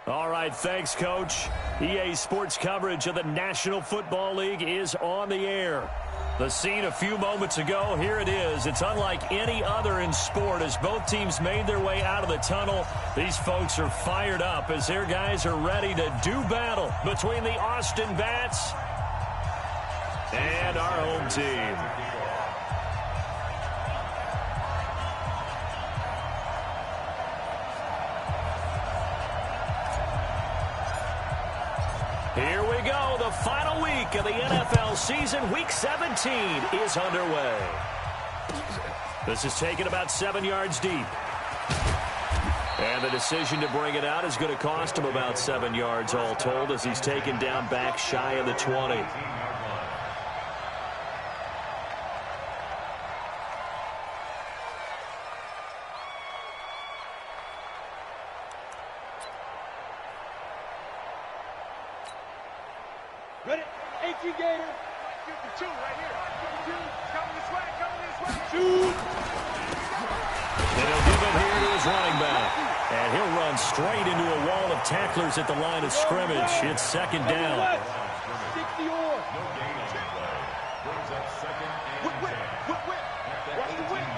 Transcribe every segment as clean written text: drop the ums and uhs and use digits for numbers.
All right, thanks, Coach. EA Sports coverage of the National Football League is on the air. The scene a few moments ago, here it is. It's unlike any other in sport as both teams made their way out of the tunnel. These folks are fired up as their guys are ready to do battle between the Austin Bats and our home team. Here we go. The final week of the NFL season. Week 17 is underway. This is taken about 7 yards deep. And the decision to bring it out is going to cost him about 7 yards all told as he's taken down back shy of the 20. Ready? 18 Gator. 52 right here. 52. Coming this way. Coming this way. Shoot. And he'll give it here to his running back. And he'll run straight into a wall of tacklers at the line of scrimmage. It's second down. 60 or. No gain on the play. Brings up second and 10. Watch the whip.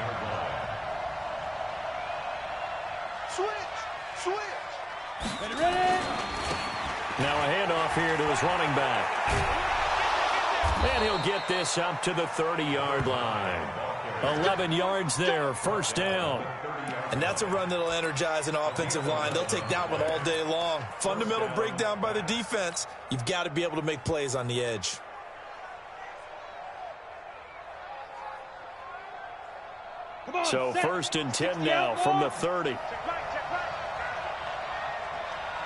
Switch. Switch. Ready? Now a handoff here to his running back. And he'll get this up to the 30-yard line. 11 yards there, first down. And that's a run that'll energize an offensive line. They'll take that one all day long. Fundamental breakdown by the defense. You've got to be able to make plays on the edge. So first and 10 now from the 30.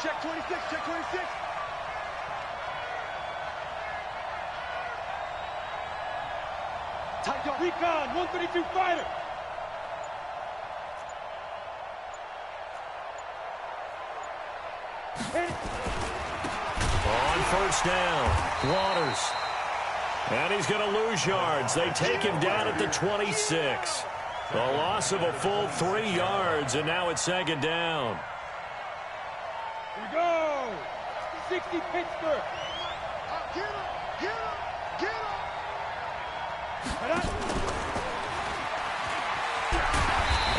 Check 26, check 26. Tight go. Recon, 132 fighter. On first down, Waters. And he's going to lose yards. They take him down at the 26. The loss of a full 3 yards, and now it's second down. Here we go. 60 Pittsburgh. Get him, get him, get him.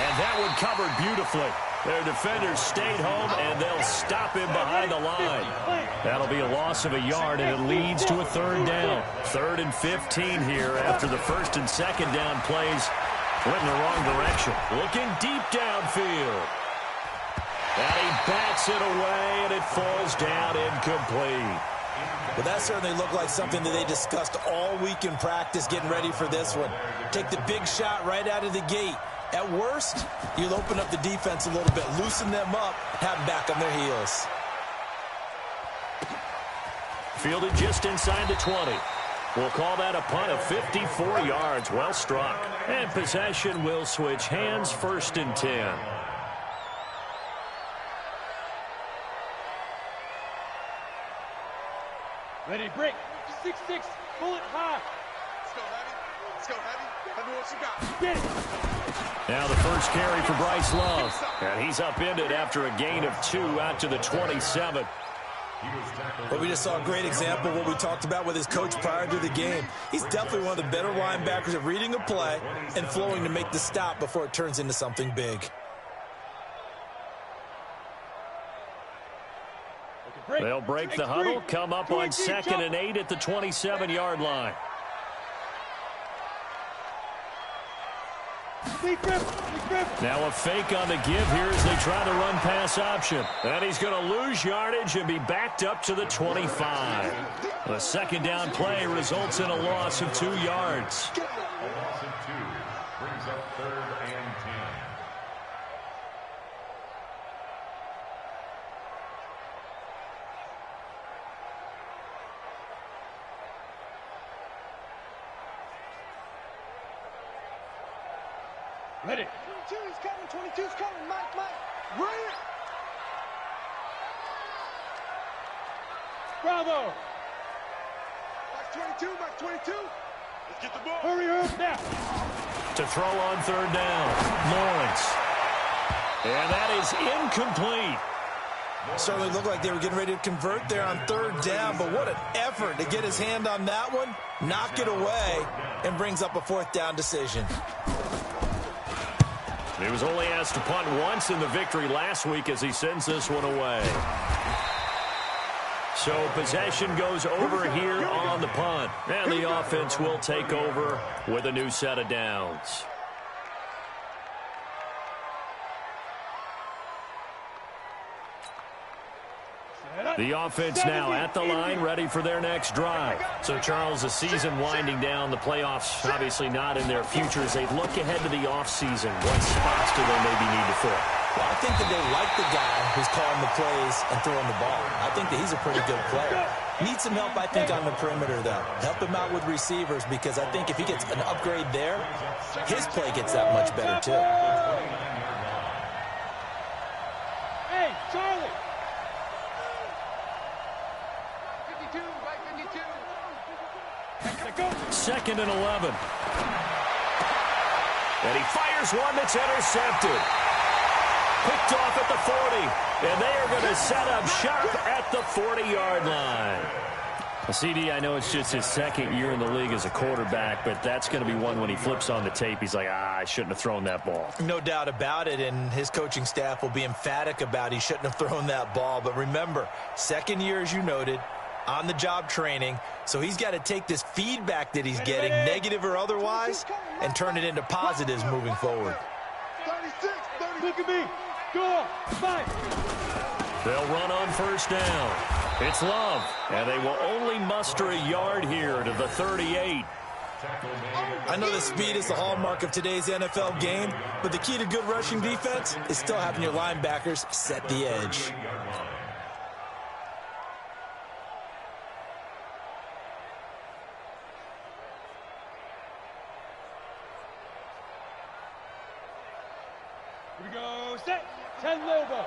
And that one covered beautifully. Their defenders stayed home, and they'll stop him behind the line. That'll be a loss of a yard, and it leads to a third down. 3rd and 15 here after the first and second down plays went in the wrong direction. Looking deep downfield. And he bats it away, and it falls down incomplete. Well, that certainly looked like something that they discussed all week in practice getting ready for this one. Take the big shot right out of the gate. At worst, you'll open up the defense a little bit, loosen them up, have them back on their heels. Fielded just inside the 20. We'll call that a punt of 54 yards. Well struck. And possession will switch hands, 1st and 10. Ready, break. 6-6, bullet high. Let's go, Heavy. Let's go, Heavy. Heavy, what you got? Get it. Now the first carry for Bryce Love. And he's upended after a gain of 2 out to the 27. Well, we just saw a great example of what we talked about with his coach prior to the game. He's definitely one of the better linebackers at reading a play and flowing to make the stop before it turns into something big. They'll break the huddle, come up on 2nd and 8 at the 27-yard line. Now a fake on the give here as they try the run pass option. And he's going to lose yardage and be backed up to the 25. The second down play results in a loss of 2 yards. A loss of 2 brings up 3rd and 10. Ready. 22's coming, 22's coming. Mike. Right. Bravo. Mike 22, Mike 22. Let's get the ball. Hurry up now. To throw on 3rd down, Lawrence. And that is incomplete. Certainly looked like they were getting ready to convert there on third down, but what an effort to get his hand on that one, knock it away, and brings up a fourth down decision. He was only asked to punt once in the victory last week as he sends this one away. So possession goes over here on the punt, and the offense will take over with a new set of downs. The offense now at the line, ready for their next drive. So, Charles, the season winding down, the playoffs obviously not in their futures. They look ahead to the offseason. What spots do they maybe need to fill? Well, I think that they like the guy who's calling the plays and throwing the ball. I think that he's a pretty good player. Needs some help, I think, on the perimeter, though. Help him out with receivers, because I think if he gets an upgrade there, his play gets that much better, too. Hey, Charlie! 2nd and 11. And he fires one that's intercepted. Picked off at the 40. And they are going to set up sharp at the 40-yard line. CD, I know it's just his second year in the league as a quarterback, but that's going to be one when he flips on the tape. He's like, I shouldn't have thrown that ball. No doubt about it, and his coaching staff will be emphatic about he shouldn't have thrown that ball. But remember, second year, as you noted, on-the-job training, so he's got to take this feedback that he's getting, negative or otherwise, and turn it into positives moving forward. 36, 30. Look at me. Go. 5. They'll run on first down. It's Love, and they will only muster a yard here to the 38. I know that speed is the hallmark of today's NFL game, but the key to good rushing defense is still having your linebackers set the edge. Here we go. Set. 10 Lobo.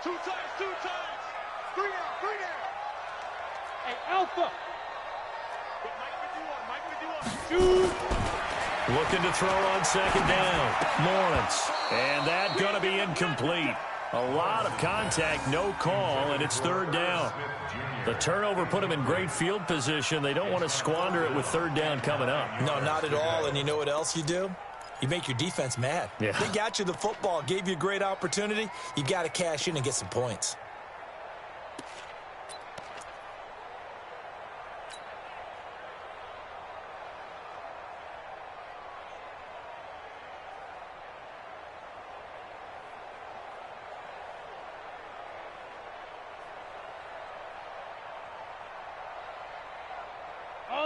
2 times, 2 times. 3 down, 3 down. Hey, Alpha. Mike 51, Mike 51. 2. Looking to throw on second down. Lawrence. And that going to be incomplete. A lot of contact, no call, and it's third down. The turnover put them in great field position. They don't want to squander it with third down coming up. No, not at all. And you know what else you do? You make your defense mad. Yeah. They got you the football, gave you a great opportunity. You got to cash in and get some points.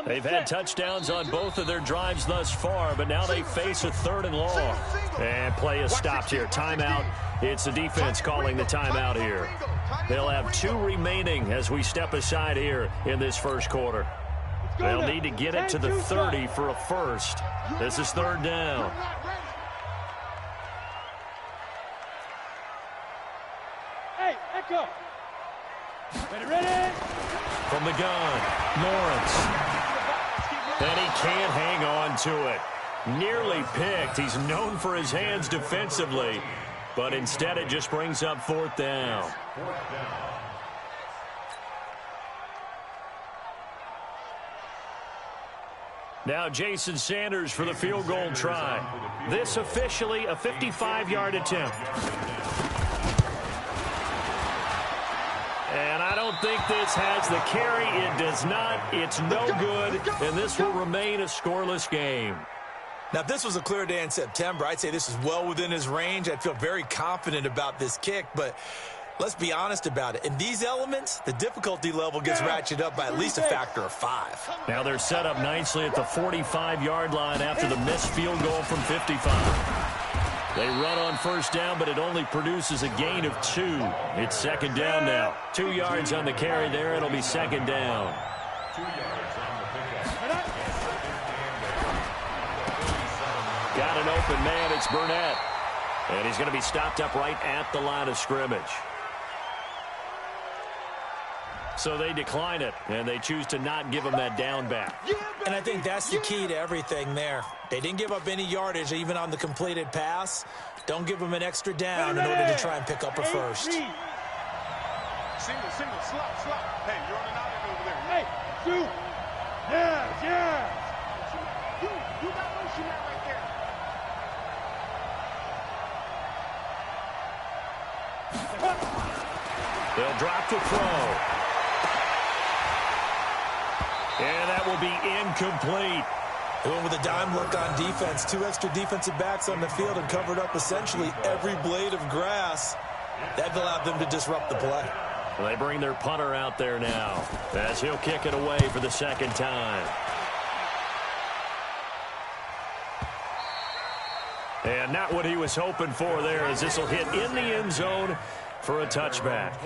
They've had touchdowns on both of their drives thus far, but now they face a 3rd and long. And play is stopped here. Timeout. It's the defense calling the timeout here. They'll have 2 remaining as we step aside here in this first quarter. They'll need to get it to the 30 for a first. This is third down. Hey, Echo. Ready. From the gun, Lawrence. And he can't hang on to it. Nearly picked. He's known for his hands defensively, but instead it just brings up 4th down. Now Jason Sanders for the field goal try. This officially a 55-yard attempt. And I don't think this has the carry. It does not. It's no good, and this will remain a scoreless game. Now, if this was a clear day in September, I'd say this is well within his range. I'd feel very confident about this kick, but let's be honest about it. In these elements, the difficulty level gets ratcheted up by at least a factor of 5. Now they're set up nicely at the 45-yard line after the missed field goal from 55. They run on first down, but it only produces a gain of 2. It's second down now. 2 yards on the carry there. It'll be second down. Got an open man. It's Burnett. And he's going to be stopped up right at the line of scrimmage. So they decline it, and they choose to not give him that down back. And I think that's the key to everything there. They didn't give up any yardage even on the completed pass. Don't give them an extra down in order to try and pick up a first. Single, slot. Hey, you're on an island over there. Hey, shoot. Yes. You got motion that right there. They'll drop the throw. And that will be incomplete. They went with a dime look on defense. 2 extra defensive backs on the field and covered up essentially every blade of grass. That allowed them to disrupt the play. Well, they bring their punter out there now as he'll kick it away for the second time. And not what he was hoping for there, as this will hit in the end zone for a touchback.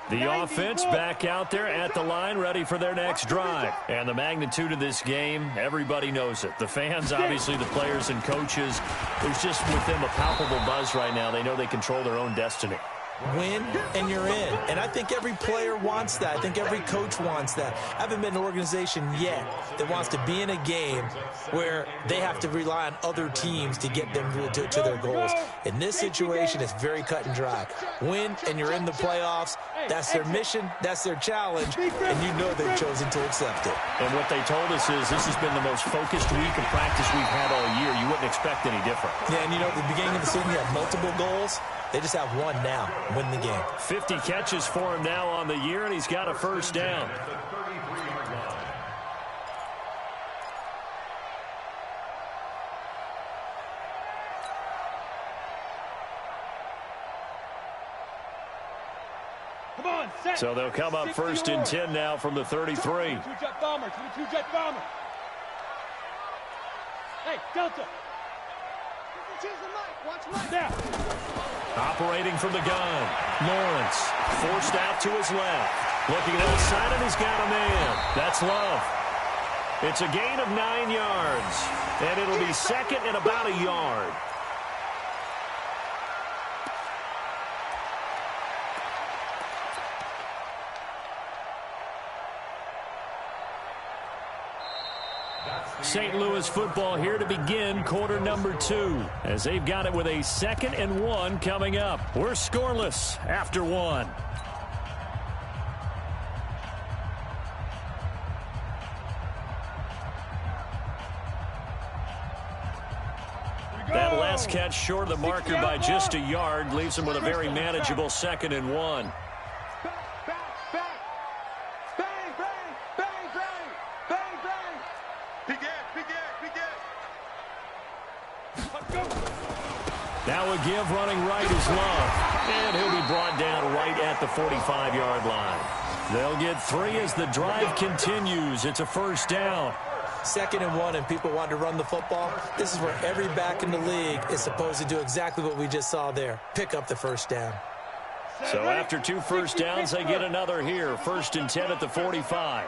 The offense back out there at the line, ready for their next drive. And the magnitude of this game, everybody knows it. The fans, obviously the players and coaches, there's just with them a palpable buzz right now. They know they control their own destiny. Win and you're in. And I think every player wants that. I think every coach wants that. I haven't been in an organization yet that wants to be in a game where they have to rely on other teams to get them to their goals. In this situation, it's very cut and dry. Win and you're in the playoffs. That's their mission. That's their challenge. And you know they've chosen to accept it. And what they told us is this has been the most focused week of practice we've had all year. You wouldn't expect any different. Yeah, and you know, at the beginning of the season, you have multiple goals. They just have one now. Win the game. 50 catches for him now on the year, and he's got a first down. Come on, set. So they'll come up 1st and 10 now from the 33. Two-jet bomber. Hey, Delta. Now. Operating from the gun. Lawrence forced out to his left. Looking outside, and he's got a man. That's Love. It's a gain of 9 yards. And it'll be second and about a yard. St. Louis football here to begin quarter number 2 as they've got it with a 2nd and 1 coming up. We're scoreless after 1. That last catch short of the marker by just a yard leaves him with a very manageable 2nd and 1. Now a give running right is Love. And he'll be brought down right at the 45-yard line. They'll get 3 as the drive continues. It's a first down. 2nd and 1 and people want to run the football. This is where every back in the league is supposed to do exactly what we just saw there. Pick up the first down. So after 2 first downs, they get another here. 1st and 10 at the 45.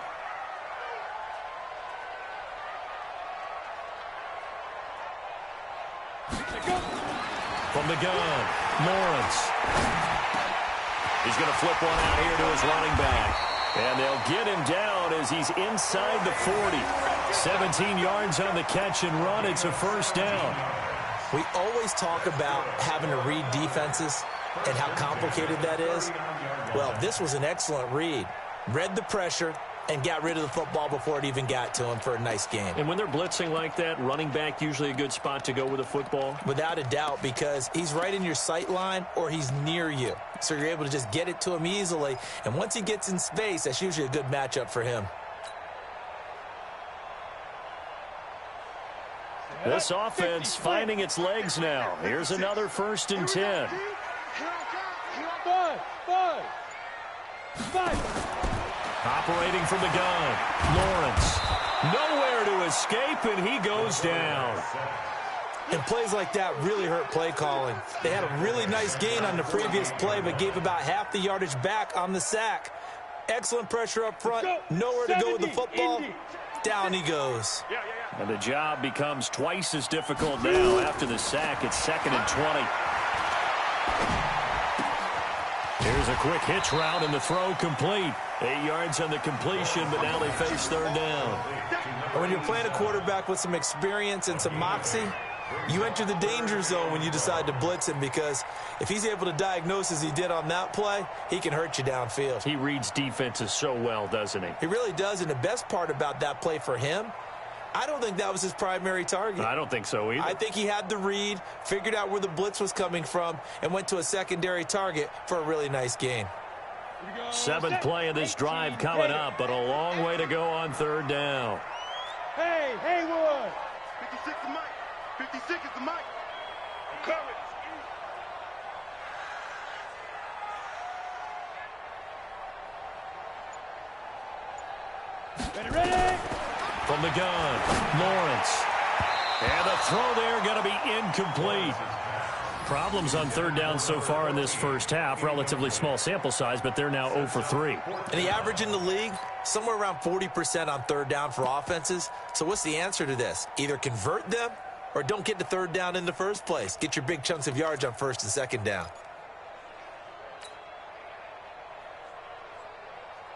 From the gun, Lawrence. He's going to flip one out here to his running back. And they'll get him down as he's inside the 40. 17 yards on the catch and run. It's a first down. We always talk about having to read defenses and how complicated that is. Well, this was an excellent read. Read the pressure and got rid of the football before it even got to him for a nice game. And when they're blitzing like that, running back usually a good spot to go with a football? Without a doubt, because he's right in your sight line or he's near you. So you're able to just get it to him easily. And once he gets in space, that's usually a good matchup for him. This offense finding its legs now. Here's another 1st and 10. 5. Operating from the gun, Lawrence. Nowhere to escape, and he goes down. And plays like that really hurt play calling. They had a really nice gain on the previous play, but gave about half the yardage back on the sack. Excellent pressure up front. Nowhere to go with the football. Down he goes. And the job becomes twice as difficult now after the sack. It's 2nd and 20. Here's a quick hitch route, and the throw complete. 8 yards on the completion, but now they face third down. When you're playing a quarterback with some experience and some moxie, you enter the danger zone when you decide to blitz him, because if he's able to diagnose as he did on that play, he can hurt you downfield. He reads defenses so well, doesn't he? He really does, and the best part about that play for him, I don't think that was his primary target. I don't think so either. I think he had the read, figured out where the blitz was coming from, and went to a secondary target for a really nice gain. 7th play of this drive coming up, but a long way to go on third down. Hey, Haywood! 56 is Mike. 56 is the Mike. I'm coming. Ready? From the gun, Lawrence. And the throw there going to be incomplete. Problems on third down so far in this first half. Relatively small sample size, but they're now 0 for 3. And the average in the league, somewhere around 40% on third down for offenses. So what's the answer to this? Either convert them or don't get to third down in the first place. Get your big chunks of yards on first and second down.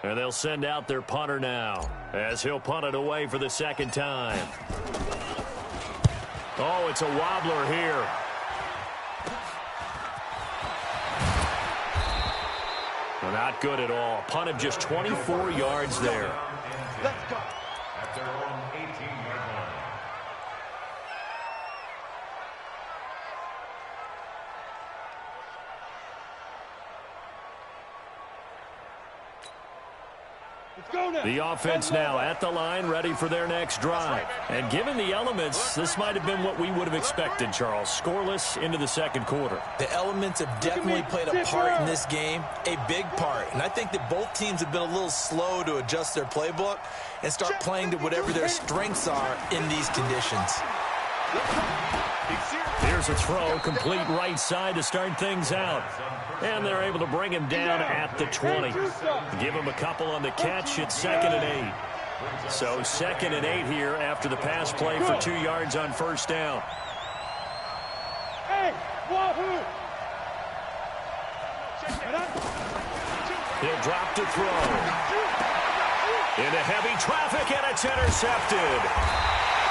And they'll send out their punter now, as he'll punt it away for the second time. Oh, it's a wobbler here. Well, not good at all. Punt of just 24 yards there. Let's go. At their own 18-yard line. Let's go now. The offense now at the line, ready for their next drive. And given the elements, this might have been what we would have expected, Charles. Scoreless into the second quarter. The elements have definitely played a part in this game, a big part. And I think that both teams have been a little slow to adjust their playbook and start playing to whatever their strengths are in these conditions. Here's a throw, complete right side to start things out. And they're able to bring him down at the 20. Give him a couple on the catch. It's 2nd and 8. So 2nd and 8 here after the pass play for 2 yards on first down. Hey, wahoo! He'll drop to throw. Into heavy traffic, and it's intercepted.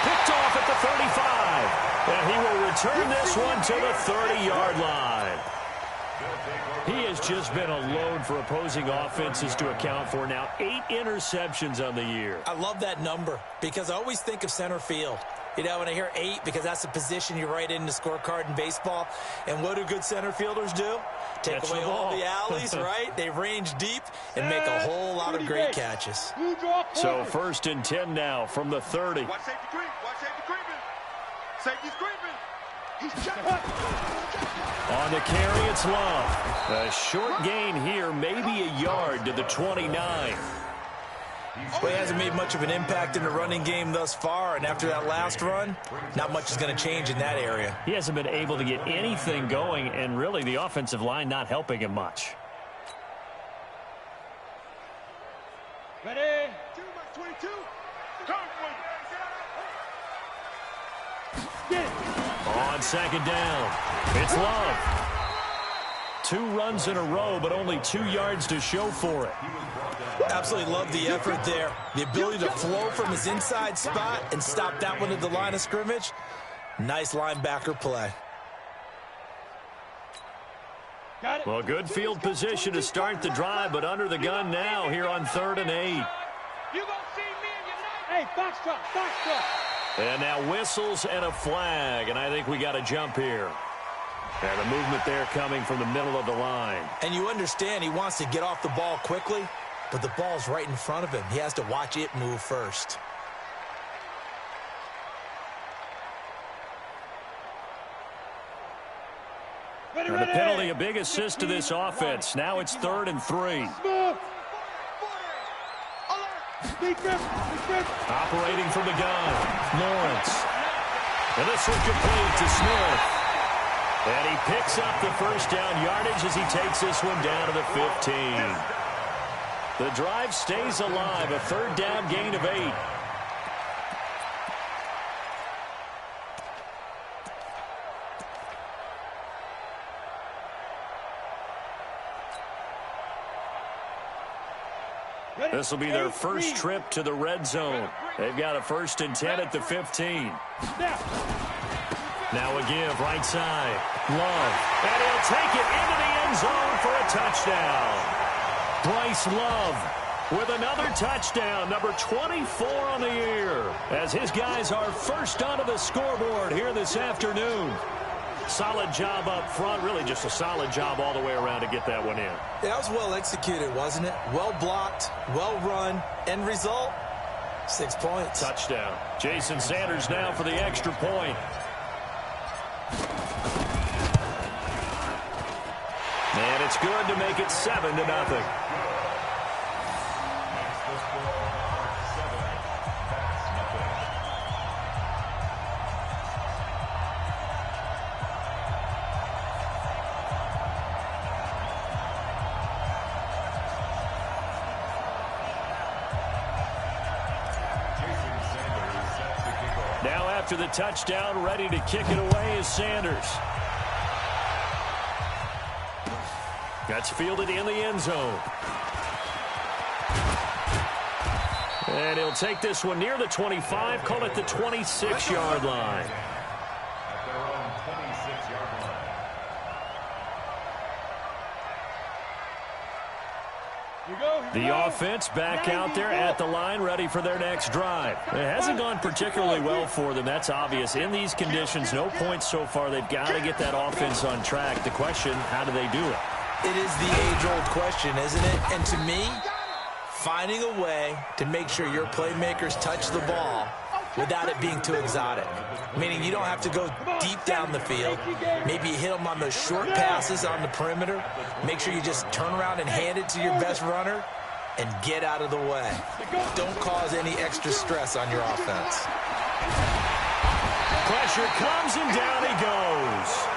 Picked off at the 35. And he will return this one to the 30-yard line. He has just been a load for opposing offenses to account for. Now 8 interceptions on the year. I love that number because I always think of center field. You know, when I hear 8, because that's the position you write in the scorecard in baseball. And what do good center fielders do? Take away all the alleys, right? They range deep and make a whole lot of great catches. So 1st and 10 now from the 30. Watch safety creep. Watch safety creeping. Safety's creeping. He's checked. On the carry, it's Love. A short gain here, maybe a yard to the 29. Well, he hasn't made much of an impact in the running game thus far, and after that last run, not much is going to change in that area. He hasn't been able to get anything going, and really the offensive line not helping him much. Ready? 22. Come Get it. On 2nd down, it's Love. 2 runs in a row, but only 2 yards to show for it. Absolutely love the effort there. The ability to flow from his inside spot and stop that one at the line of scrimmage. Nice linebacker play. Got it. Well, good field position to start the drive, but under the gun now here on 3rd and 8. You gonna see me in your night? Hey, foxtrot, foxtrot. And now whistles and a flag, and I think we got a jump here. And the movement there coming from the middle of the line. And you understand he wants to get off the ball quickly, but the ball's right in front of him. He has to watch it move first. Ready, And the penalty, a big assist to this offense. Now it's 3rd and 3. Smooth. Defense. Operating from the gun, Lawrence. And this one complete to Smith. And he picks up the first down yardage as he takes this one down to the 15. The drive stays alive, a 3rd down gain of 8. This will be their first trip to the red zone. They've got a 1st and 10 at the 15. Now a give, right side. Love. And he'll take it into the end zone for a touchdown. Bryce Love with another touchdown, number 24 on the year, as his guys are first onto the scoreboard here this afternoon. Solid job up front, really just a solid job all the way around to get that one in. Yeah, that was well executed, wasn't it? Well blocked, well run, end result, 6 points. Touchdown. Jason Sanders now for the extra point. And it's good to make it 7-0. Now after the touchdown, ready to kick it away is Sanders. That's fielded in the end zone. And he'll take this one near the 25, call it the 26-yard line. At their own 26-yard line. The offense back out there at the line, ready for their next drive. It hasn't gone particularly well for them. That's obvious. In these conditions, no points so far. They've got to get that offense on track. The question, how do they do it? It is the age-old question, isn't it? And to me, finding a way to make sure your playmakers touch the ball without it being too exotic. Meaning you don't have to go deep down the field. Maybe you hit them on those short passes on the perimeter. Make sure you just turn around and hand it to your best runner and get out of the way. Don't cause any extra stress on your offense. Pressure comes and down he goes.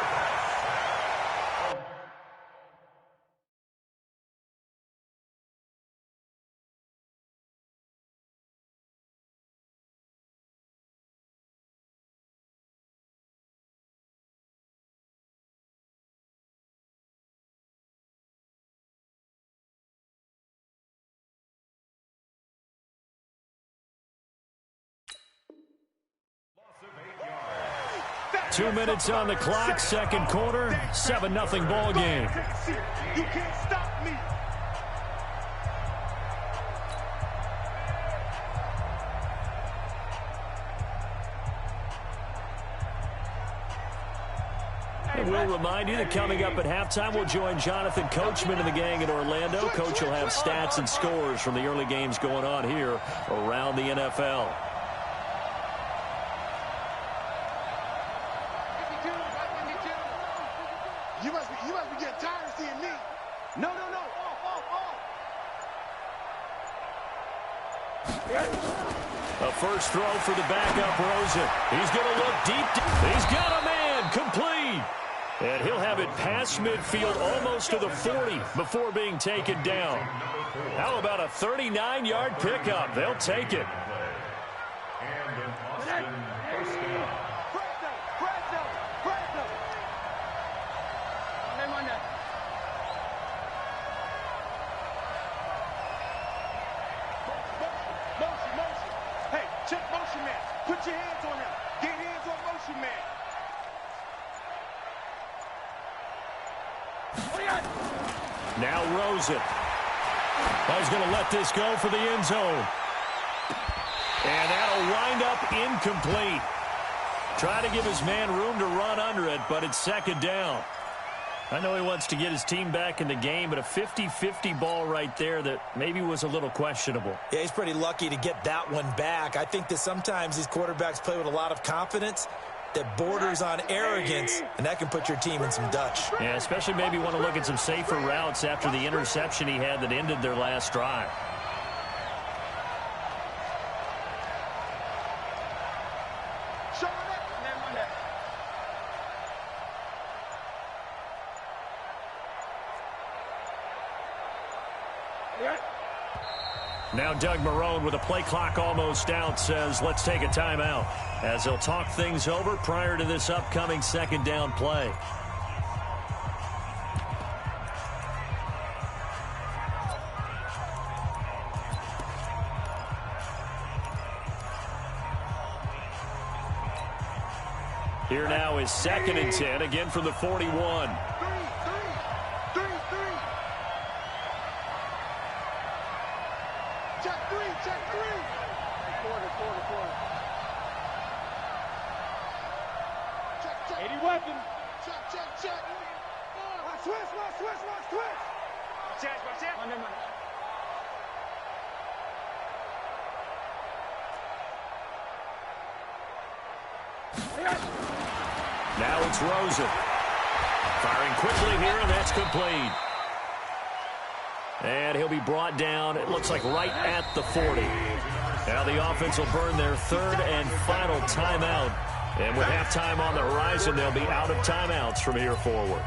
Loss of 8 yards. 2 minutes on the clock, second quarter, 7-0 ball game. You can't stop me. And we'll remind you that coming up at halftime, we'll join Jonathan Coachman and the gang in Orlando. Coach will have stats and scores from the early games going on here around the NFL. You must be getting tired of seeing me. No. A first throw for the backup, Rosen. He's going to look deep. He's got a man, complete. And he'll have it past midfield almost to the 40 before being taken down. How about a 39-yard pickup? They'll take it. And an Austin first down. Motion. Hey, check motion man. Put your hands on him. Get hands on motion man. Now Rosen. He's going to let this go for the end zone. And that'll wind up incomplete. Try to give his man room to run under it, but it's second down. I know he wants to get his team back in the game, but a 50-50 ball right there that maybe was a little questionable. Yeah, he's pretty lucky to get that one back. I think that sometimes these quarterbacks play with a lot of confidence that borders on arrogance, and that can put your team in some Dutch. Yeah, especially maybe want to look at some safer routes after the interception he had that ended their last drive. Now Doug Marrone, with a play clock almost out, says let's take a timeout as he'll talk things over prior to this upcoming second down play. Here now is 2nd and 10, again from the 41. Check three. Quarter. Check. 80 weapon. Check. Watch twist. Watch out. Now it's Rosen. Firing quickly here, and that's complete. And he'll be brought down, it looks like right at the 40. Now the offense will burn their 3rd and final timeout. And with halftime on the horizon, they'll be out of timeouts from here forward.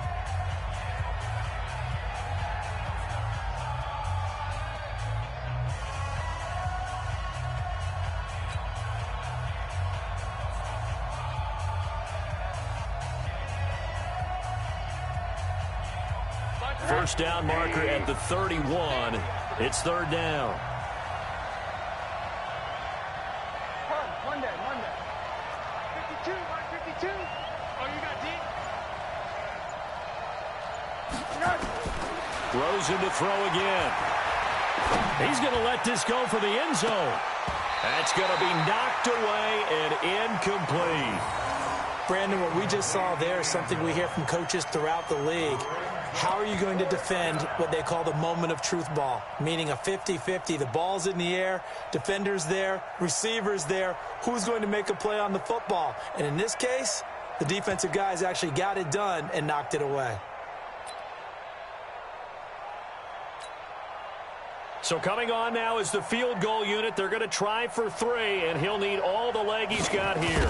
First down marker at the 31. It's 3rd down. Monday. 52. Oh, you got deep? Rosen to throw again. He's going to let this go for the end zone. That's going to be knocked away and incomplete. Brandon, what we just saw there is something we hear from coaches throughout the league. How are you going to defend what they call the moment of truth ball, meaning a 50-50? The ball's in the air, defender's there, receiver's there. Who's going to make a play on the football? And in this case, the defensive guys actually got it done and knocked it away. So coming on now is the field goal unit. They're going to try for 3, and he'll need all the leg he's got here.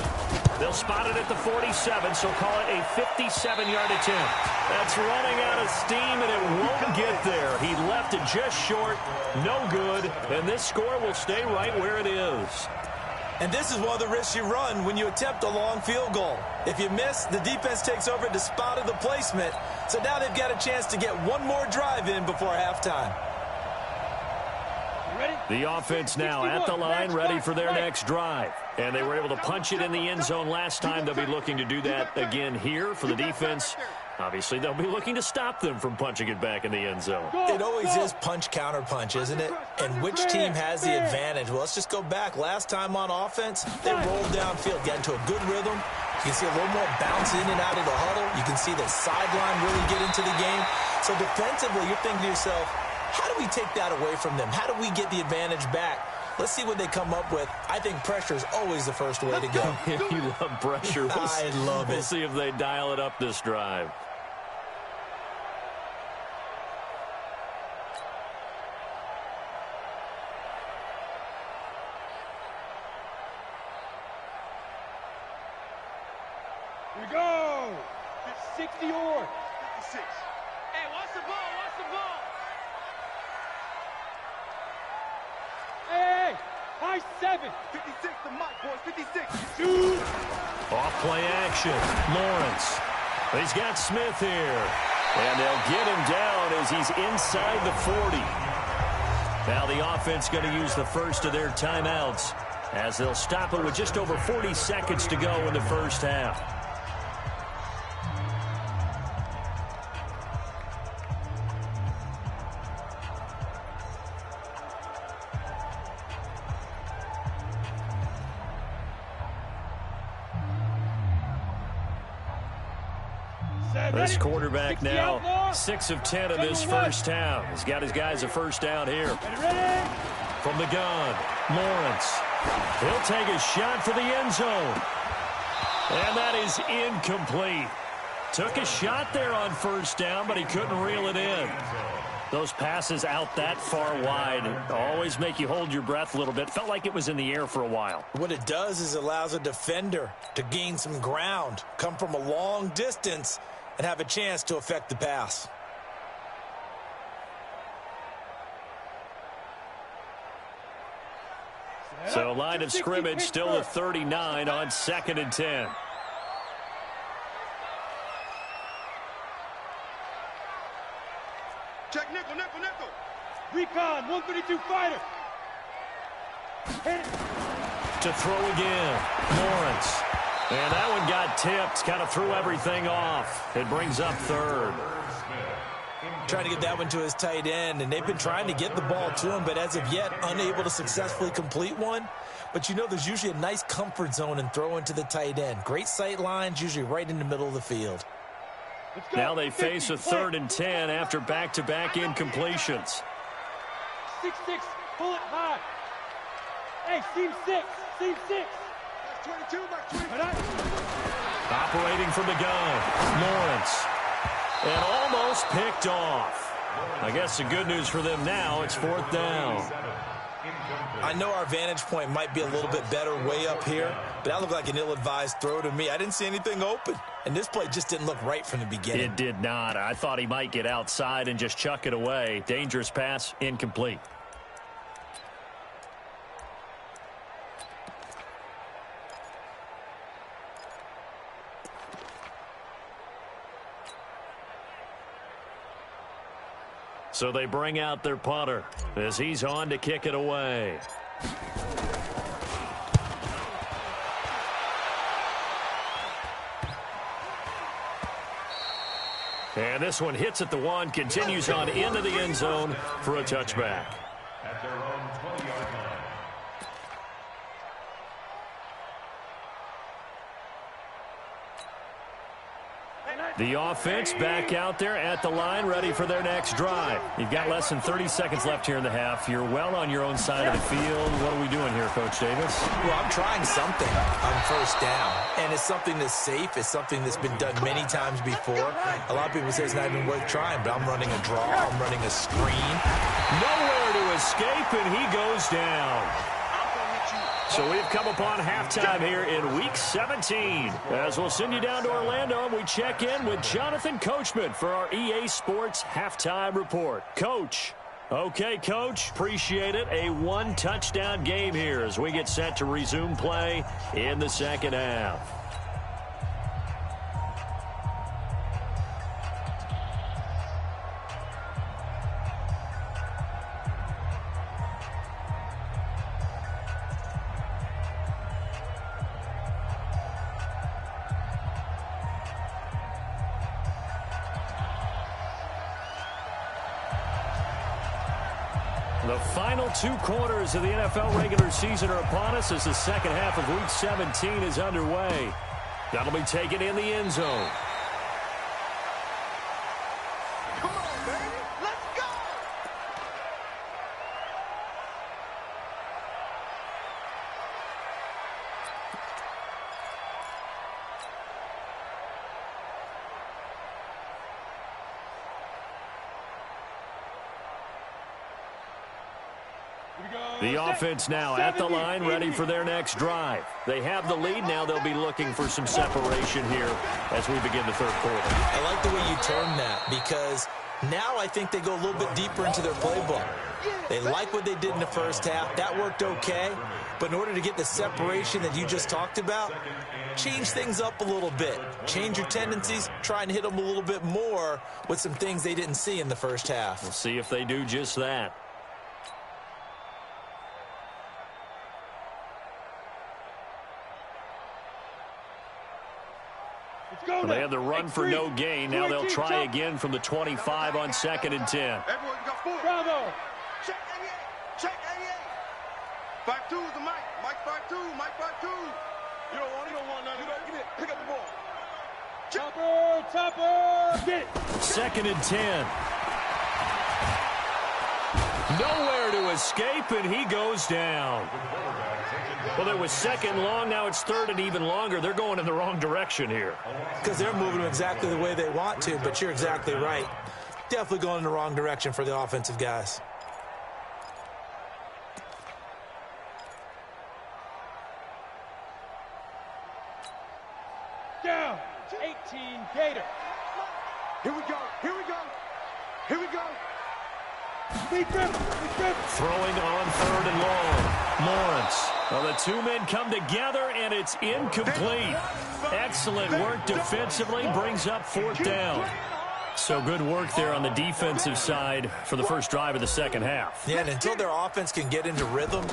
They'll spot it at the 47, so call it a 57-yard attempt. That's running out of steam, and it won't get there. He left it just short, no good, and this score will stay right where it is. And this is one of the risks you run when you attempt a long field goal. If you miss, the defense takes over the spot of the placement, so now they've got a chance to get one more drive in before halftime. The offense now at the line, ready for their next drive. And they were able to punch it in the end zone last time. They'll be looking to do that again here for the defense. Obviously, they'll be looking to stop them from punching it back in the end zone. It always is punch-counter-punch, isn't it? And which team has the advantage? Well, let's just go back. Last time on offense, they rolled downfield, got into a good rhythm. You can see a little more bounce in and out of the huddle. You can see the sideline really get into the game. So defensively, you're thinking to yourself, how do we take that away from them? How do we get the advantage back? Let's see what they come up with. I think pressure is always the first way to go. You love pressure. I love it. We'll see if they dial it up this drive. Here we go. 60 or 56. Hey, watch the ball. Hey, high 7. 56, the mic, boys, 56. Shoot. Off play action. Lawrence. He's got Smith here. And they'll get him down as he's inside the 40. Now the offense going to use the first of their timeouts as they'll stop it with just over 40 seconds to go in the first half. This quarterback now 6 of 10 in this first half. He's got his guys a first down here. From the gun, Lawrence. He'll take a shot for the end zone. And that is incomplete. Took a shot there on first down, but he couldn't reel it in. Those passes out that far wide always make you hold your breath a little bit. Felt like it was in the air for a while. What it does is it allows a defender to gain some ground, come from a long distance, and have a chance to affect the pass. So line of scrimmage still at 39 on 2nd and 10. Check nickel. Recon, 132 fighter. To throw again, Lawrence. And that one got tipped, kind of threw everything off. It brings up third. Trying to get that one to his tight end, and they've been trying to get the ball to him, but as of yet, unable to successfully complete one. But you know there's usually a nice comfort zone in throwing to the tight end. Great sight lines, usually right in the middle of the field. Now they face a 3rd and 10 after back-to-back incompletions. 6-6, pull it high. Hey, seam 6, seam 6. That's 22, that's 22. Operating from the gun, Lawrence. And almost picked off. I guess the good news for them now, it's 4th down. I know our vantage point might be a little bit better way up here, but that looked like an ill-advised throw to me. I didn't see anything open, and this play just didn't look right from the beginning. It did not. I thought he might get outside and just chuck it away. Dangerous pass, incomplete. So they bring out their punter as he's on to kick it away. And this one hits at the 1, continues on into the end zone for a touchback. At their own 20-yard line. The offense back out there at the line, ready for their next drive. You've got less than 30 seconds left here in the half. You're well on your own side of the field. What are we doing here, Coach Davis? Well, I'm trying something on 1st down, and it's something that's safe. It's something that's been done many times before. A lot of people say it's not even worth trying, but I'm running a draw. I'm running a screen. Nowhere to escape, and he goes down. So we've come upon halftime here in Week 17. As we'll send you down to Orlando, and we check in with Jonathan Coachman for our EA Sports Halftime Report. Coach. Okay, Coach. Appreciate it. A 1-touchdown game here as we get set to resume play in the second half. The final 2 quarters of the NFL regular season are upon us as the second half of Week 17 is underway. That'll be taken in the end zone. Come on, baby. Let's go. The offense now at the line, ready for their next drive. They have the lead. Now they'll be looking for some separation here as we begin the 3rd quarter. I like the way you term that, because now I think they go a little bit deeper into their playbook. They like what they did in the first half. That worked okay. But in order to get the separation that you just talked about, change things up a little bit. Change your tendencies. Try and hit them a little bit more with some things they didn't see in the first half. We'll see if they do just that. They had the run for no gain. Now they'll try again from the 25 on 2nd and 10. Everyone got 4. Bravo. Check 88. Check 88. 5-2 is the Mike. Mike 5-2. Mike 5-2. You don't want it. You don't want nothing. You don't get it. Pick up the ball. Topper. Topper. Get it. 2nd and 10. Nowhere to escape, and he goes down. Well, it was 2nd long. Now it's 3rd and even longer. They're going in the wrong direction here. Because they're moving exactly the way they want to, but you're exactly right. Definitely going in the wrong direction for the offensive guys. Down. 18 Gator. Here we go. Here we go. Here we go. Throwing on 3rd and long. Lawrence. Well, the 2 men come together, and it's incomplete. Excellent work defensively. Brings up 4th down. So good work there on the defensive side for the first drive of the second half. Yeah, and until their offense can get into rhythm,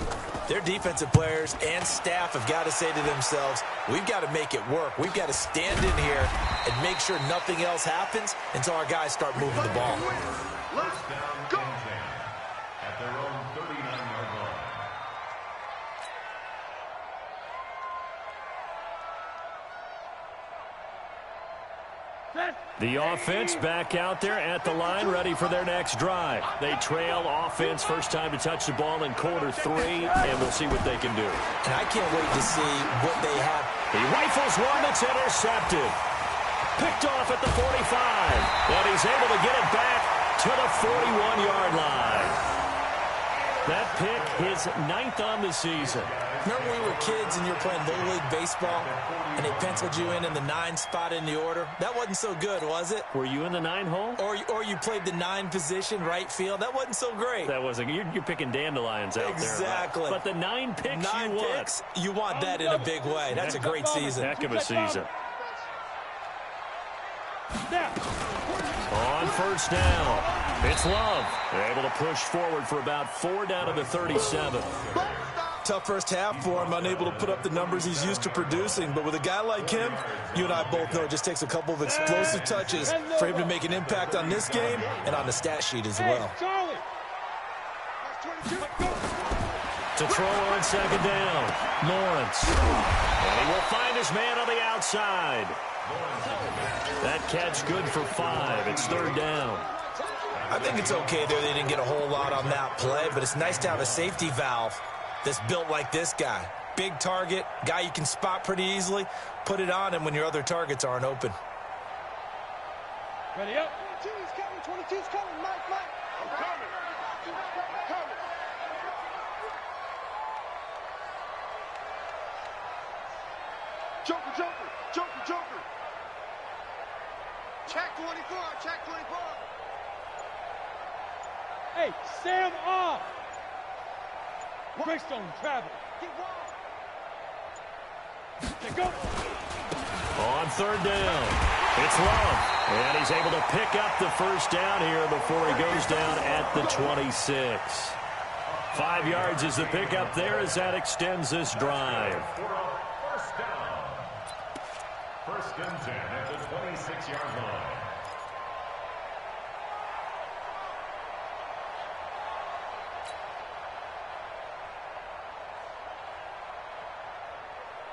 their defensive players and staff have got to say to themselves, we've got to make it work. We've got to stand in here and make sure nothing else happens until our guys start moving the ball. Let's go. At their own 39-yard line. The offense back out there at the line, ready for their next drive. They trail offense, first time to touch the ball in quarter 3, and we'll see what they can do. And I can't wait to see what they have. He rifles one that's intercepted. Picked off at the 45, and he's able to get it back to the 41-yard line. That pick, his 9th on the season. Remember when we were kids and you were playing Little League Baseball and they penciled you in the 9 spot in the order? That wasn't so good, was it? Were you in the 9 hole? Or you played the 9 position, right field? That wasn't so great. That wasn't. You're picking dandelions out there. Exactly. But the 9 picks 9 you want. picks, you want that in a big way. That's a great season. Heck of a season. On first down, it's Love. They're able to push forward for about 4 down to the 37. Tough first half for him, unable to put up the numbers he's used to producing. But with a guy like him, you and I both know it just takes a couple of explosive touches for him to make an impact on this game and on the stat sheet as well. To throw on second down, Lawrence. And he will find his man on the outside. That catch good for 5. It's 3rd down. I think it's okay there. They didn't get a whole lot on that play, but it's nice to have a safety valve that's built like this guy. Big target, guy you can spot pretty easily. Put it on him when your other targets aren't open. Ready up. 22's coming. 22's coming. Mike. I'm coming. Joker. Check 24. Hey, Sam off. Greystone travel. Get wide. They go. On 3rd down, it's Love. And he's able to pick up the first down here before he goes down at the 26. 5 yards is the pickup there as that extends this drive. First down. 1st and 10 at the 26-yard line.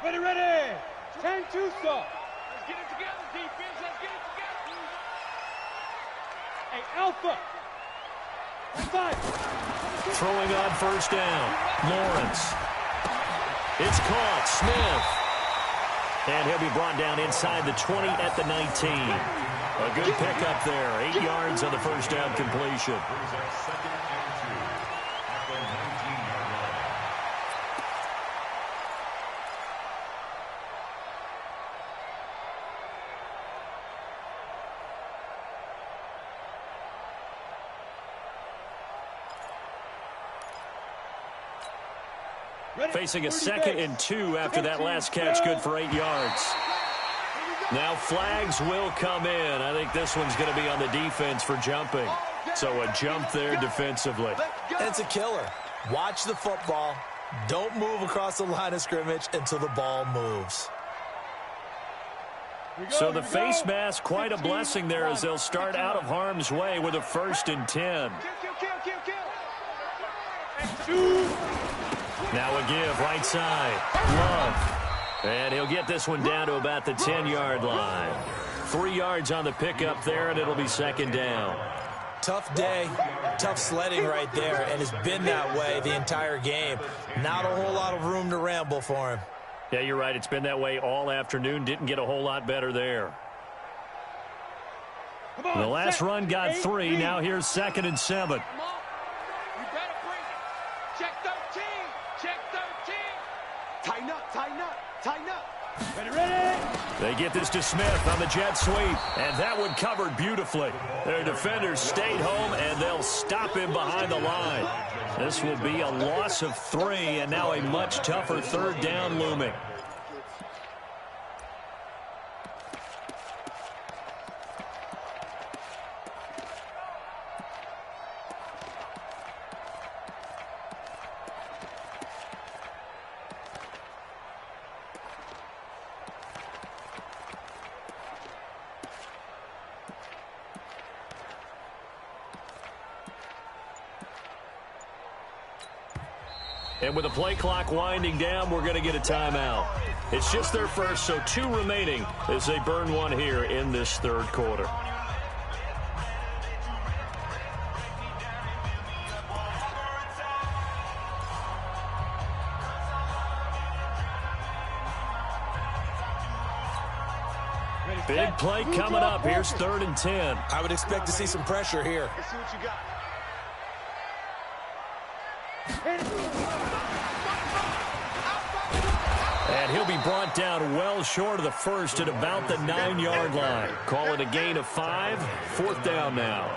Ready. 10-2 stop. Let's get it together, defense. Let's get it together. Hey, Alpha. 5. Throwing on first down, Lawrence. It's caught, Smith. And he'll be brought down inside the 20 at the 19. A good pickup there, 8 yards on the first down completion. Brings up 2nd and 2 at the 19-yard line. Facing a 2nd and 2 after that last catch, good for 8 yards. Now flags will come in. I think this one's going to be on the defense for jumping. So a jump there defensively. And it's a killer. Watch the football. Don't move across the line of scrimmage until the ball moves. So the face mask, quite a blessing there as they'll start out of harm's way with a 1st and 10. Now a give, right side. Love. And he'll get this one down to about the 10-yard line. 3 yards on the pickup there, and it'll be 2nd down. Tough day, tough sledding right there, and it's been that way the entire game. Not a whole lot of room to ramble for him. Yeah, you're right. It's been that way all afternoon. Didn't get a whole lot better there. The last run got 3. Now here's 2nd and 7. You better bring it. Check 13. Check 13. Tighten up. Ready. They get this to Smith on the jet sweep, and that one covered beautifully. Their defenders stayed home, and they'll stop him behind the line. This will be a loss of 3, and now a much tougher 3rd down looming. And with the play clock winding down, we're going to get a timeout. It's just their first, so 2 remaining as they burn one here in this third quarter. Big play coming up. Here's 3rd and 10. I would expect to see some pressure here. Let's see what you got. And he'll be brought down well short of the first at about the 9-yard line. Call it a gain of 5. 4th down now.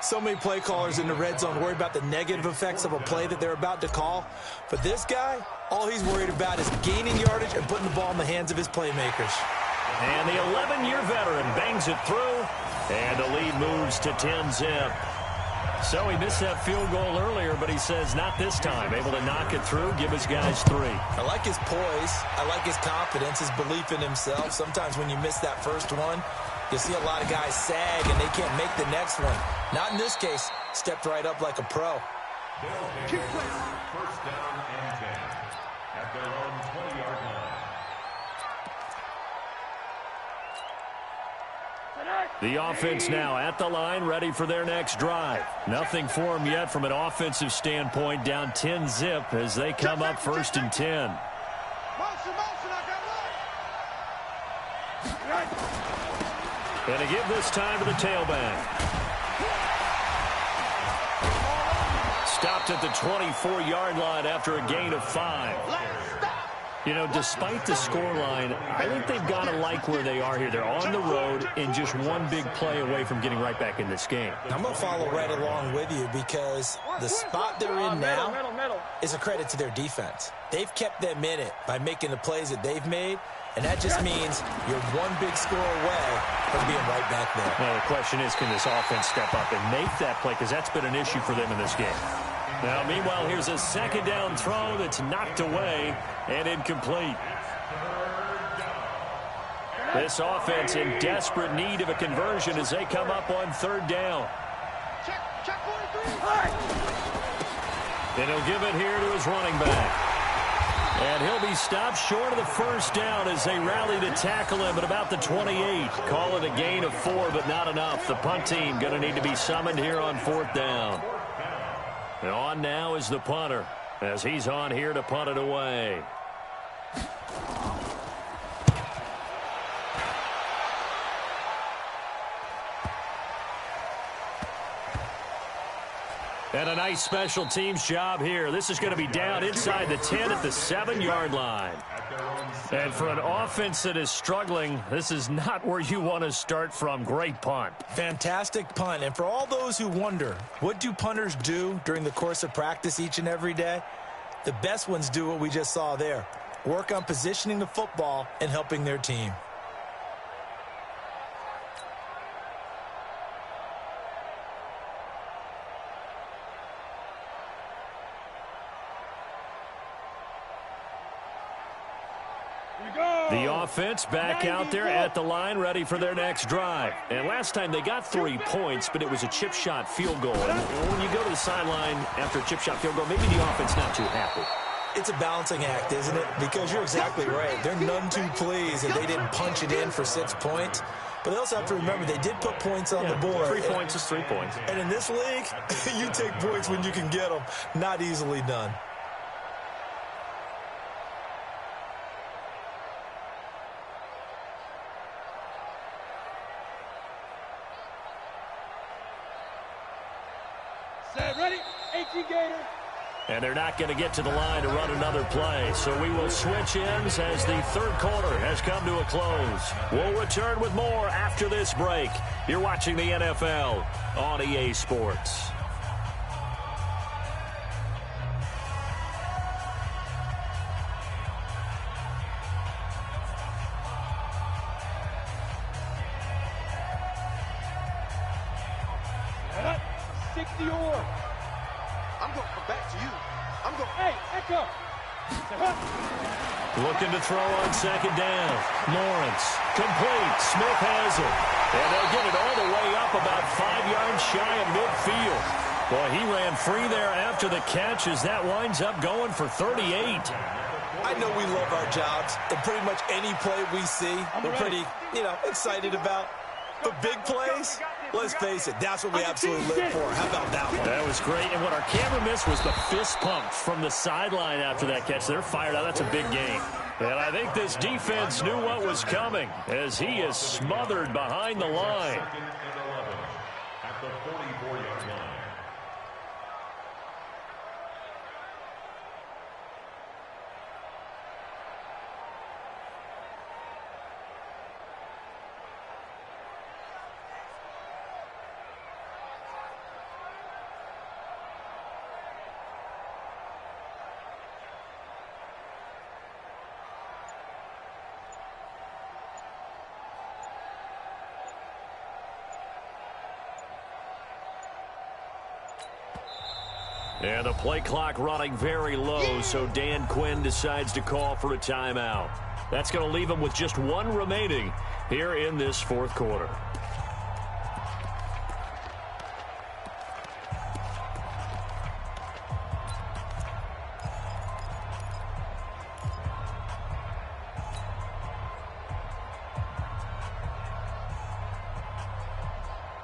So many play callers in the red zone worry about the negative effects of a play that they're about to call. But this guy, all he's worried about is gaining yardage and putting the ball in the hands of his playmakers. And the 11-year veteran bangs it through, and the lead moves to 10-zip. So he missed that field goal earlier, but he says not this time. Able to knock it through, give his guys 3. I like his poise. I like his confidence, his belief in himself. Sometimes when you miss that first one, you see a lot of guys sag, and they can't make the next one. Not in this case. Stepped right up like a pro. First down and 10 at their own 20-yard line. The offense now at the line, ready for their next drive. Nothing for them yet from an offensive standpoint, down 10-zip as they come up 1st and 10. Motion, I got one. And to give this time to the tailback. Stopped at the 24-yard line after a gain of 5. You know, despite the scoreline, I think they've got to like where they are here. They're on the road and just one big play away from getting right back in this game. I'm going to follow right along with you because the spot they're in now is a credit to their defense. They've kept them in it by making the plays that they've made, and that just means you're one big score away from being right back there. Well, the question is, can this offense step up and make that play? Because that's been an issue for them in this game. Now, meanwhile, here's a 2nd down throw that's knocked away and incomplete. This offense in desperate need of a conversion as they come up on 3rd down. Check 43. And he'll give it here to his running back. And he'll be stopped short of the 1st down as they rally to tackle him at about the 28. Call it a gain of 4, but not enough. The punt team going to need to be summoned here on 4th down. And on now is the punter as he's on here to punt it away. And a nice special teams job here. This is going to be down inside the 10 at the 7-yard line. And for an offense that is struggling, this is not where you want to start from. Great punt. Fantastic punt. And for all those who wonder, what do punters do during the course of practice each and every day? The best ones do what we just saw there. Work on positioning the football and helping their team. The offense back out there at the line, ready for their next drive. And last time they got 3 points, but it was a chip shot field goal. And when you go to the sideline after a chip shot field goal, maybe the offense not too happy. It's a balancing act, isn't it? Because you're exactly right. They're none too pleased that they didn't punch it in for 6 points. But they also have to remember they did put points on the board. 3 points is 3 points. And in this league, you take points when you can get them. Not easily done. Ready? 18 Gator. And they're not going to get to the line to run another play. So we will switch ends as the third quarter has come to a close. We'll return with more after this break. You're watching the NFL on EA Sports. Looking to throw on second down. Lawrence, complete. Smith has it. And they'll get it all the way up about 5 yards shy of midfield. Boy, he ran free there after the catch as that winds up going for 38. I know we love our jobs, and pretty much any play we see, we're pretty, excited about. But big plays, let's face it, that's what we absolutely live for. How about that one? That was great, and what our camera missed was the fist pump from the sideline after that catch. They're fired out. That's a big game. And I think this defense knew what was coming as he is smothered behind the line. Second and 11 at the 44-yard line. And the play clock running very low, so Dan Quinn decides to call for a timeout. That's going to leave him with just one remaining here in this fourth quarter.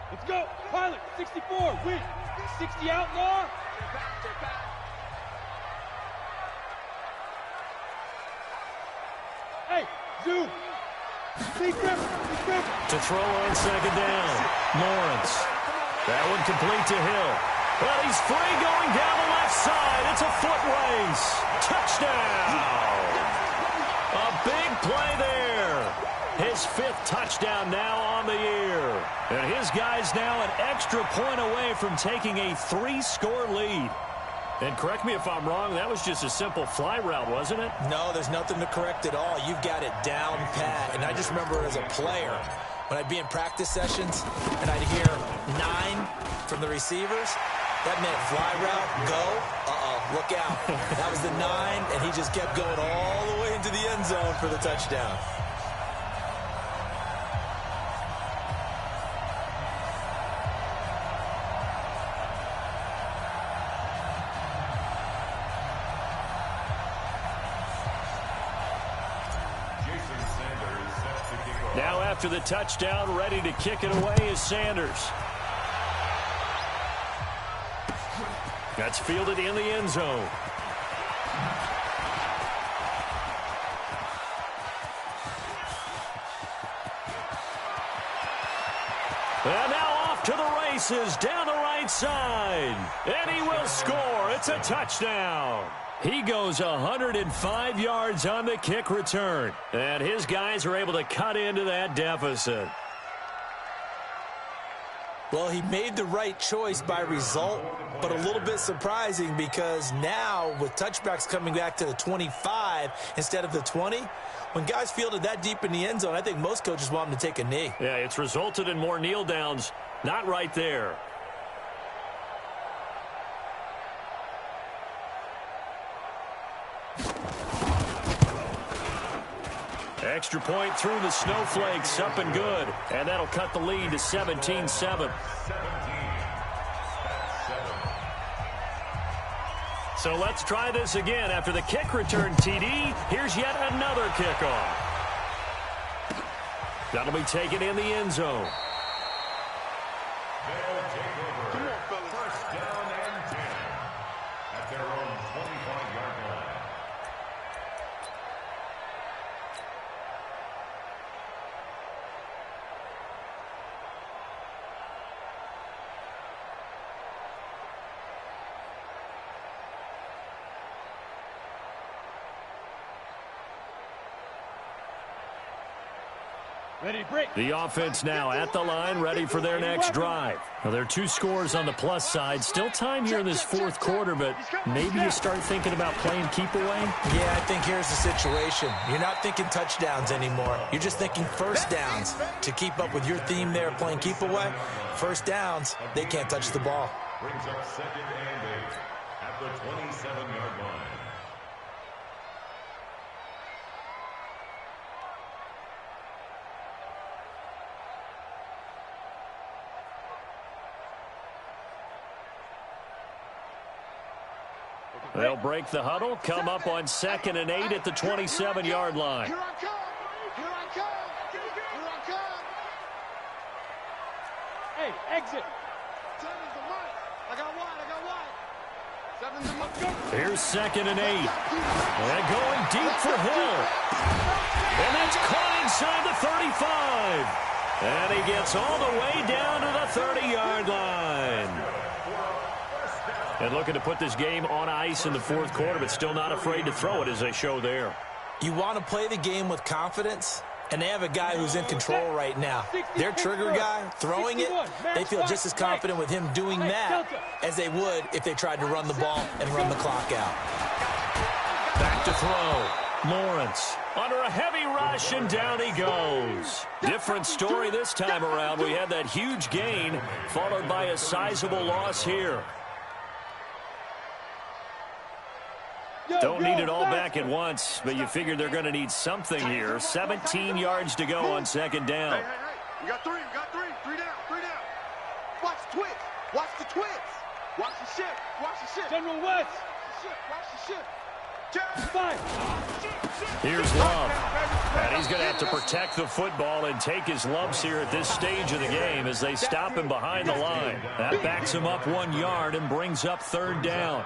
Let's go. Pilot, 64, win. 60 outlaw. Hey, zoom. Secret. To throw on second down, Lawrence. That one complete to Hill. Well, he's free going down the left side. It's a foot race. Touchdown. A big play there. His 5th touchdown now on the year. And his guy's now an extra point away from taking a 3-score lead. And correct me if I'm wrong, that was just a simple fly route, wasn't it? No, there's nothing to correct at all. You've got it down pat. And I just remember as a player, when I'd be in practice sessions and I'd hear 9 from the receivers, that meant fly route, go, look out. That was the 9, and he just kept going all the way into the end zone for the touchdown. Now after the touchdown, ready to kick it away is Sanders. That's fielded in the end zone. And now off to the races down the right side. And he will score. It's a touchdown. He goes 105 yards on the kick return. And his guys are able to cut into that deficit. Well, he made the right choice by result, but a little bit surprising because now with touchbacks coming back to the 25 instead of the 20, when guys fielded that deep in the end zone, I think most coaches want them to take a knee. Yeah, it's resulted in more kneel downs. Not right there. Extra point through the snowflakes, up and good. And that'll cut the lead to 17-7. So let's try this again. After the kick return, TD, here's yet another kickoff. That'll be taken in the end zone. They'll take over. First down and 10 at their own 25-yard line. Ready to break. The offense now at the line, ready for their next drive. Well, there are 2 scores on the plus side. Still time here in this fourth quarter, but maybe you start thinking about playing keep away? Yeah, I think here's the situation. You're not thinking touchdowns anymore. You're just thinking first downs. To keep up with your theme there, playing keep away, first downs, they can't touch the ball. Brings up second and 8 at the 27-yard line. They'll break the huddle, come up on 2nd and 8 at the 27-yard line. Here I come. Here I come. Here I come. Hey, exit. 7's the mic. I got wide. I got wide. 7's the mic. Here's 2nd and 8. And going deep for Hill. And that's caught inside the 35. And he gets all the way down to the 30-yard line. And looking to put this game on ice in the 4th quarter, but still not afraid to throw it as they show there. You want to play the game with confidence, and they have a guy who's in control right now. Their trigger guy, throwing it, they feel just as confident with him doing that as they would if they tried to run the ball and run the clock out. Back to throw. Lawrence under a heavy rush, and down he goes. Different story this time around. We had that huge gain followed by a sizable loss here. Don't need it all back at once, but you figure they're going to need something here. 17 yards to go on 2nd down. Hey. We got 3. We got 3. 3 down. 3 down. Watch the twist. Watch the twist. Watch the shift. Watch the shift. General West. Watch the shift. Five. Here's Love. And he's going to have to protect the football and take his lumps here at this stage of the game as they stop him behind the line. That backs him up 1 yard and brings up 3rd down.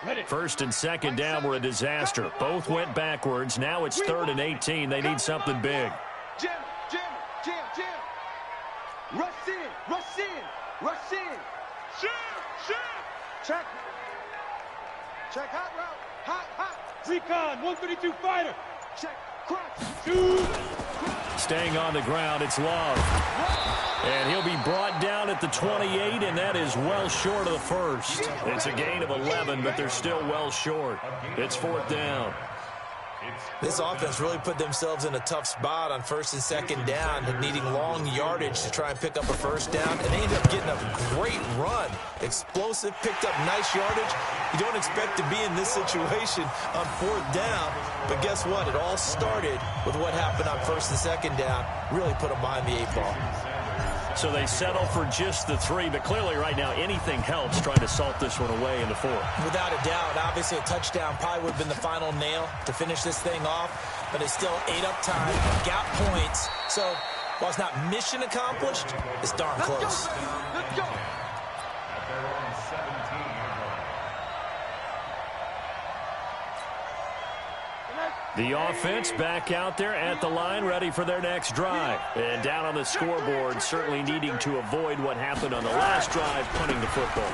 1st and 2nd down were a disaster. Both went backwards. Now it's 3rd and 18. They need something big. Jam. Rush in. Sham. Check hot route. Hot. Recon, 132 fighter. Check. Crunch. Shoot. Staying on the ground, it's Love. And he'll be brought down at the 28, and that is well short of the 1st. It's a gain of 11, but they're still well short. It's 4th down. This offense really put themselves in a tough spot on 1st and 2nd down, needing long yardage to try and pick up a 1st down, and they ended up getting a great run. Explosive, picked up nice yardage. You don't expect to be in this situation on 4th down, but guess what? It all started with what happened on 1st and 2nd down. Really put them behind the 8 ball. So they settle for just the 3, but clearly right now anything helps trying to salt this one away in the 4th. Without a doubt, obviously a touchdown probably would have been the final nail to finish this thing off, but it's still ate up time, got points. So while it's not mission accomplished, it's darn close. Let's go. The offense back out there at the line, ready for their next drive. And down on the scoreboard, certainly needing to avoid what happened on the last drive, punting the football.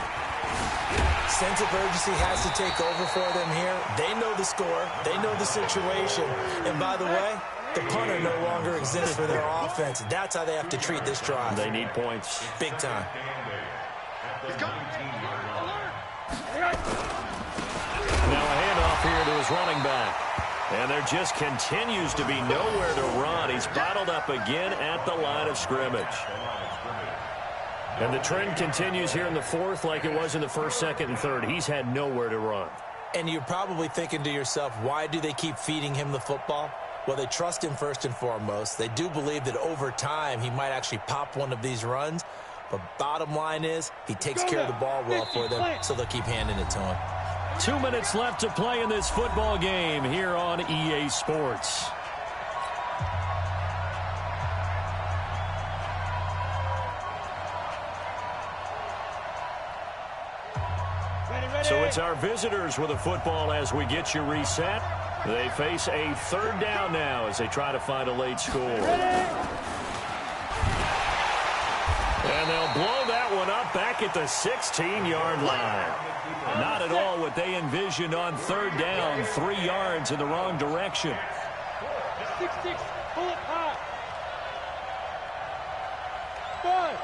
Sense of urgency has to take over for them here. They know the score. They know the situation. And by the way, the punter no longer exists for their offense. That's how they have to treat this drive. They need points. Big time. Now a handoff here to his running back. And there just continues to be nowhere to run. He's bottled up again at the line of scrimmage. And the trend continues here in the 4th like it was in the 1st, 2nd, and 3rd. He's had nowhere to run. And you're probably thinking to yourself, why do they keep feeding him the football? Well, they trust him first and foremost. They do believe that over time he might actually pop one of these runs. But bottom line is he takes care of the ball well for them, so they'll keep handing it to him. 2 minutes left to play in this football game here on EA Sports. So it's our visitors with a football as we get you reset. They face a 3rd down now as they try to find a late score. And they'll blow that one up back at the 16-yard line. Not at all what they envisioned on 3rd down. 3 yards in the wrong direction. 6-6, pull it high. 5.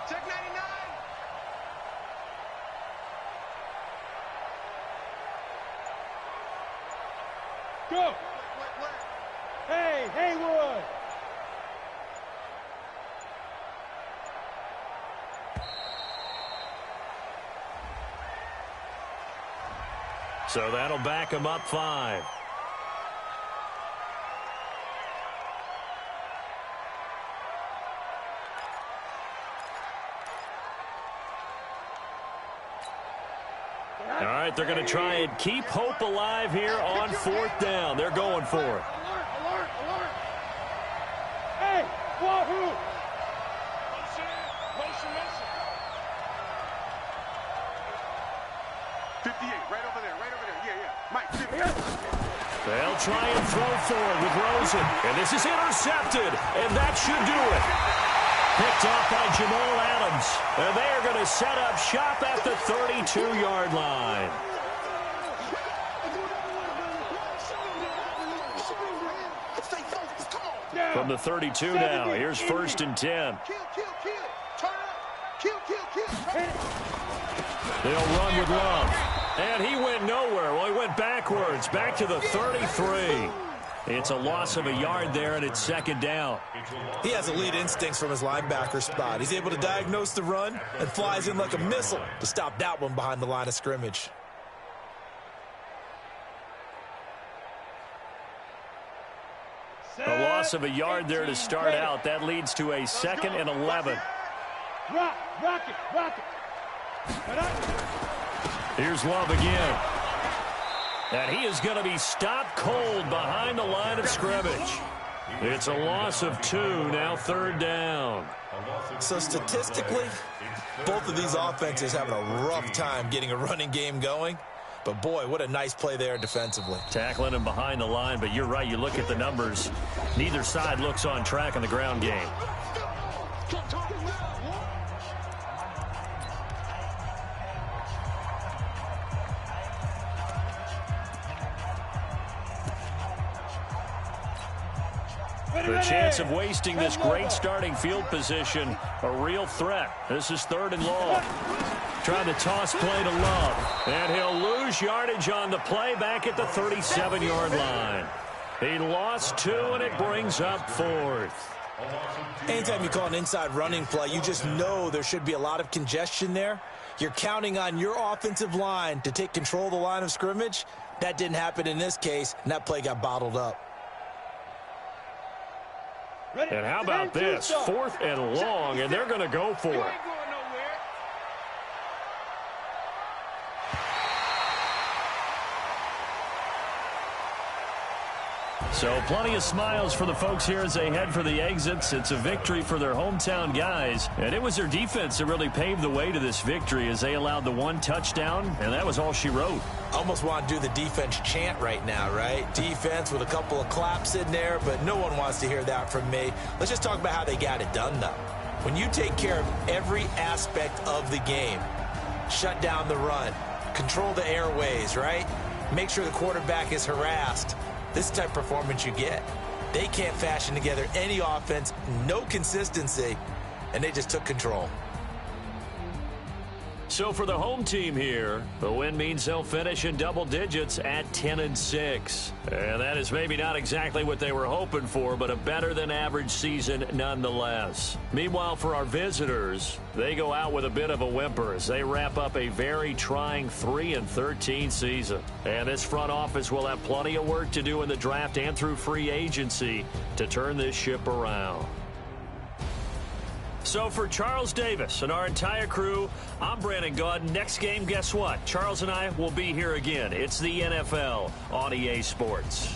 Check 99. Go. Hey, Haywood. So that'll back him up 5. it. They're going to try and keep hope alive here on 4th down. They're going for it. Alert, alert, alert. Hey, Wahoo. Motion. 58, right over there. Yeah. Mike, 50. They'll try and throw forward with Rosen. And this is intercepted. And that should do it. Picked off by Jamal Adams. And they are going to set up shop at the 32-yard line. From the 32 now, here's 1st and 10. They'll run with Love. And he went nowhere. Well, he went backwards, back to the 33. It's a loss of a yard there, and it's 2nd down. He has elite instincts from his linebacker spot. He's able to diagnose the run and flies in like a missile to stop that one behind the line of scrimmage. A loss of a yard there to start out. That leads to a 2nd and 11. Rock it. Here's Love again. And he is going to be stopped cold behind the line of scrimmage. It's a loss of 2, now 3rd down. So statistically, both of these offenses having a rough time getting a running game going. But, boy, what a nice play there defensively. Tackling him behind the line, but you're right. You look at the numbers. Neither side looks on track in the ground game. The chance of wasting this great starting field position, a real threat. This is 3rd and long. Trying to toss play to Love. And he'll lose yardage on the play back at the 37-yard line. He lost 2, and it brings up 4th. Anytime you call an inside running play, you just know there should be a lot of congestion there. You're counting on your offensive line to take control of the line of scrimmage. That didn't happen in this case, and that play got bottled up. And how about this? 4th and long, and they're going to go for it. So plenty of smiles for the folks here as they head for the exits. It's a victory for their hometown guys. And it was their defense that really paved the way to this victory as they allowed the 1 touchdown, and that was all she wrote. Almost want to do the defense chant right now, right? Defense with a couple of claps in there, but no one wants to hear that from me. Let's just talk about how they got it done, though. When you take care of every aspect of the game, shut down the run, control the airways, right? Make sure the quarterback is harassed. This type of performance you get. They can't fashion together any offense, no consistency, and they just took control. So for the home team here, the win means they'll finish in double digits at 10-6. And that is maybe not exactly what they were hoping for, but a better than average season nonetheless. Meanwhile, for our visitors, they go out with a bit of a whimper as they wrap up a very trying 3-13 season. And this front office will have plenty of work to do in the draft and through free agency to turn this ship around. So for Charles Davis and our entire crew, I'm Brandon Gaudin. Next game, guess what? Charles and I will be here again. It's the NFL on EA Sports.